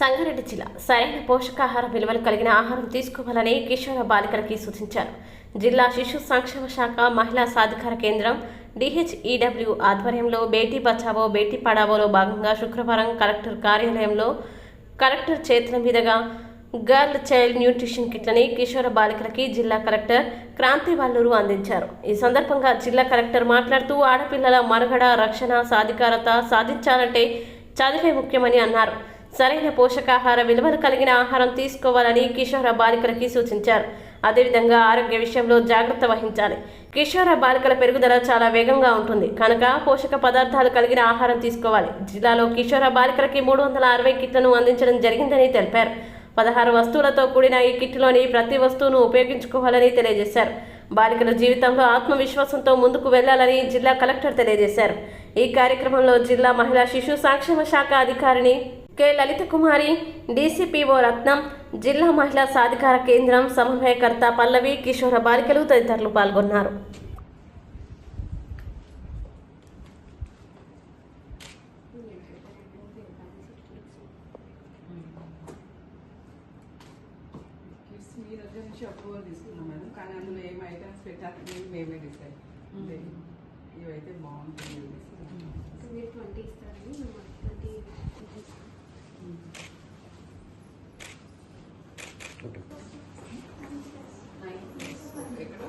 సంగారెడ్డి జిల్లా సరైన పోషకాహార విలువలు కలిగిన ఆహారం తీసుకోవాలని కిషోర బాలికలకి సూచించారు. జిల్లా శిశు సంక్షేమ శాఖ మహిళా సాధికార కేంద్రం DHEW ఆధ్వర్యంలో బేటీ బచావో బేటీ పడావోలో భాగంగా శుక్రవారం కలెక్టర్ కార్యాలయంలో కలెక్టర్ చేతుల మీదుగా గర్ల్ చైల్డ్ న్యూట్రిషన్ కిట్లని కిషోర బాలికలకి జిల్లా కలెక్టర్ క్రాంతి వల్లూరు అందించారు. ఈ సందర్భంగా జిల్లా కలెక్టర్ మాట్లాడుతూ ఆడపిల్లల మనుగడ రక్షణ సాధికారత సాధించాలంటే చదివే ముఖ్యమని అన్నారు. సరైన పోషకాహార విలువలు కలిగిన ఆహారం తీసుకోవాలని కిషోర బాలికలకి సూచించారు. అదేవిధంగా ఆరోగ్య విషయంలో జాగ్రత్త వహించాలి. కిషోర బాలికల పెరుగుదల చాలా వేగంగా ఉంటుంది కనుక పోషక పదార్థాలు కలిగిన ఆహారం తీసుకోవాలి. జిల్లాలో కిషోర బాలికలకి 360 కిట్లను అందించడం జరిగిందని తెలిపారు. 16 వస్తువులతో కూడిన ఈ కిట్లోని ప్రతి వస్తువును ఉపయోగించుకోవాలని తెలియజేశారు. బాలికల జీవితంలో ఆత్మవిశ్వాసంతో ముందుకు వెళ్లాలని జిల్లా కలెక్టర్ తెలియజేశారు. ఈ కార్యక్రమంలో జిల్లా మహిళా శిశు సంక్షేమ శాఖ అధికారిని కె లలిత కుమారి, DCPO రత్నం, జిల్లా మహిళా సాధికార కేంద్రం సమన్వయకర్త పల్లవి, కిషోర బాలికలు తదితరులు పాల్గొన్నారు. మీ దగ్గర నుంచి అప్రూవల్ తీసుకున్నాం మేడం, కానీ అందులో ఏం ఐటమ్స్ పెట్టాలి మేమే డిసైడ్. ఇవైతే బాగుంటుంది. మీరు 20 ఇస్తారని 20 ఎక్కడ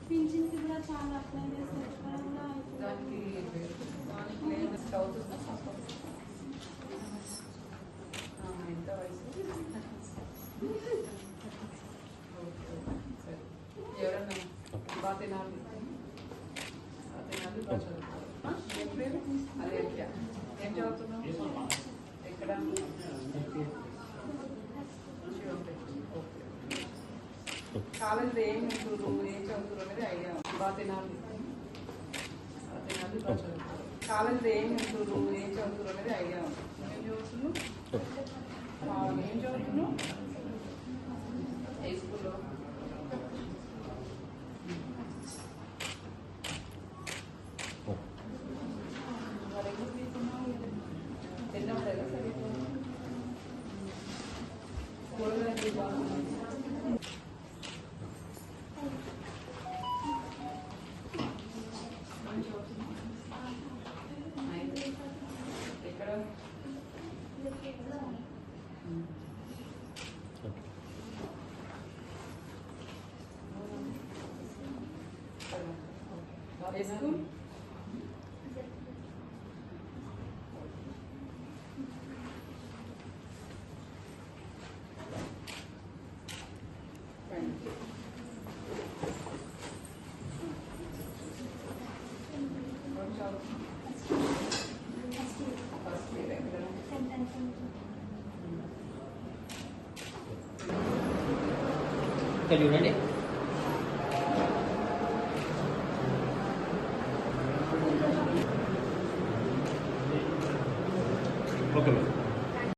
పింఛన్కి కూడా చాలా అప్లై చేస్తారు. దానికి అవుతుందా? ఎంత వయసు? సరే, ఎవరన్నా బాగా తినాలి బాగా చదువుకోవాలి. అదే ఏం చదువుతున్నావు? ఎక్కడ? కాలేజీలో ఏం ఉంటున్నారు, ఏం చదువుతున్నారు అనేది ఐడియా. బాగా తినాలి బాగా చదువుకోవాలి. కాలేజీలో ఏం ఉంటున్నారు, ఏం చదువుతున్నారు అనేది ఐడియా ఉంది. ఏం చదువుతున్నావు? ఏం చదువుతున్నావు? ఏ స్కూల్లో? మరి ఎందుకు తీసుకున్నావు? తిన్నప్పుడేగా సరిగ్గా కూరగాయలు బాగున్నాయి. ఎక్కడ? ఏ స్కూల్? చూడండి.